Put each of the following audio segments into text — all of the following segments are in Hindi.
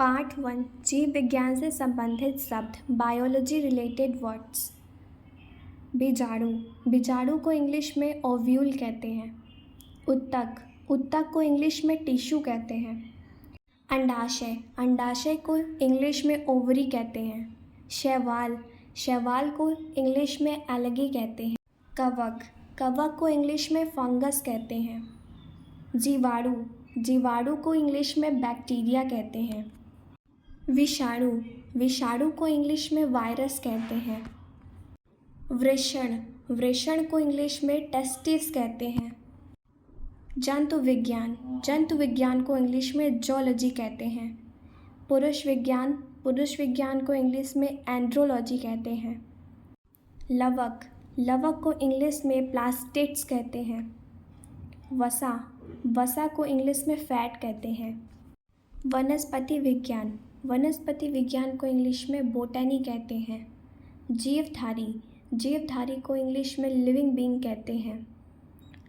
पार्ट 1 जीव विज्ञान से संबंधित शब्द बायोलॉजी रिलेटेड वर्ड्स। बीजाणु, बीजाणु को इंग्लिश में ओव्यूल कहते हैं। उत्तक, उत्तक को इंग्लिश में टिश्यू कहते हैं। अंडाशय, अंडाशय को इंग्लिश में ओवरी कहते हैं। शैवाल, शैवाल को इंग्लिश में एल्गी कहते हैं। कवक, कवक को इंग्लिश में फंगस कहते हैं। जीवाणु, जीवाणु को इंग्लिश में बैक्टीरिया कहते हैं। विषाणु, विषाणु को इंग्लिश में वायरस कहते हैं। वृषण, वृषण को इंग्लिश में टेस्टिस कहते हैं। जंतु विज्ञान, जंतु विज्ञान को इंग्लिश में जूलॉजी कहते हैं। पुरुष विज्ञान, पुरुष विज्ञान को इंग्लिश में एंड्रोलॉजी कहते हैं। लवक, लवक को इंग्लिश में प्लास्टिड्स कहते हैं। वसा, वसा को इंग्लिश में फैट कहते हैं। वनस्पति विज्ञान, वनस्पति विज्ञान को इंग्लिश में बोटनी कहते हैं। जीवधारी, जीवधारी को इंग्लिश में लिविंग बीइंग कहते हैं।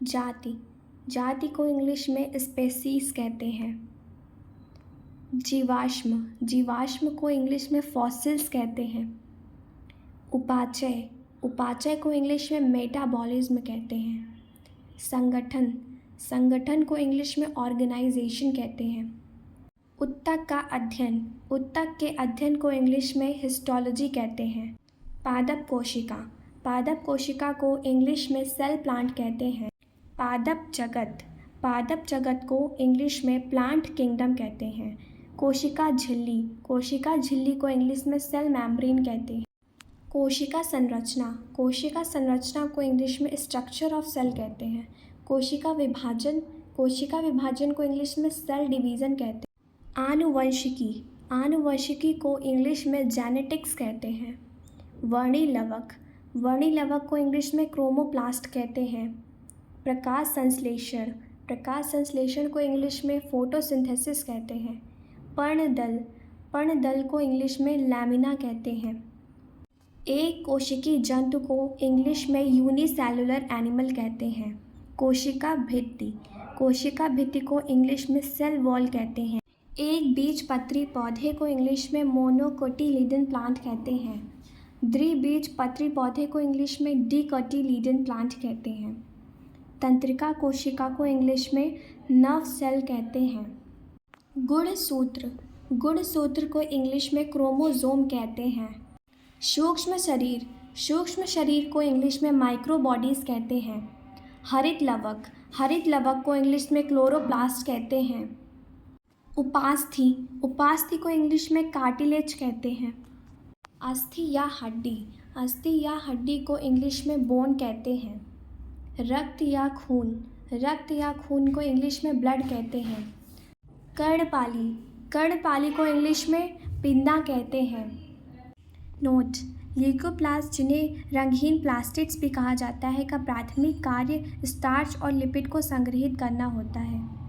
जाति, जाति को इंग्लिश में स्पेसीज कहते हैं। जीवाश्म, जीवाश्म को इंग्लिश में फॉसिल्स कहते हैं। उपाचय, उपाचय को इंग्लिश में मेटाबॉलिज्म कहते हैं। संगठन, संगठन को इंग्लिश में ऑर्गेनाइजेशन कहते हैं। उत्तक का अध्ययन, उत्तक के अध्ययन को इंग्लिश में हिस्टोलॉजी कहते हैं। पादप कोशिका, पादप कोशिका को इंग्लिश में सेल प्लांट कहते हैं। पादप जगत, पादप जगत को इंग्लिश में प्लांट किंगडम कहते हैं। कोशिका झिल्ली, कोशिका झिल्ली को इंग्लिश में सेल मेम्ब्रेन कहते हैं। कोशिका संरचना, कोशिका संरचना को इंग्लिश में स्ट्रक्चर ऑफ सेल कहते हैं। कोशिका विभाजन, कोशिका विभाजन को इंग्लिश में सेल डिवीज़न कहते हैं। आनुवंशिकी, आनुवंशिकी को इंग्लिश में जेनेटिक्स कहते हैं। वर्णिलवक, वर्णिलवक को इंग्लिश में क्रोमोप्लास्ट कहते हैं। प्रकाश संश्लेषण, प्रकाश संश्लेषण को इंग्लिश में फोटोसिंथेसिस कहते हैं। पर्णदल, पर्णदल को इंग्लिश में लैमिना कहते हैं। एक कोशिकी जंतु को इंग्लिश में यूनिसेलुलर एनिमल कहते हैं। कोशिका भित्ति, कोशिका भित्ति को इंग्लिश में सेल वॉल कहते हैं। एक बीजपत्री पौधे को इंग्लिश में मोनोकोटिलीडन प्लांट कहते हैं। द्विबीजपत्री पौधे को इंग्लिश में डिकोटिलीडन प्लांट कहते हैं। तंत्रिका कोशिका को इंग्लिश में नर्व सेल कहते हैं। गुणसूत्र, गुणसूत्र को इंग्लिश में क्रोमोसोम कहते हैं। सूक्ष्म शरीर, सूक्ष्म शरीर को इंग्लिश में माइक्रोबॉडीज़ कहते हैं। हरित लवक, हरित लवक को इंग्लिश में क्लोरोप्लास्ट कहते हैं। उपास्थि, उपास्थि को इंग्लिश में कार्टिलेज कहते हैं। अस्थि या हड्डी, अस्थि या हड्डी को इंग्लिश में बोन कहते हैं। रक्त या खून, रक्त या खून को इंग्लिश में ब्लड कहते हैं। कर्णपाली, कर्णपाली को इंग्लिश में पिंदा कहते हैं। नोट, ल्यूकोप्लास्ट जिन्हें रंगहीन प्लास्टिड्स भी कहा जाता है का प्राथमिक कार्य स्टार्च और लिपिड को संग्रहित करना होता है।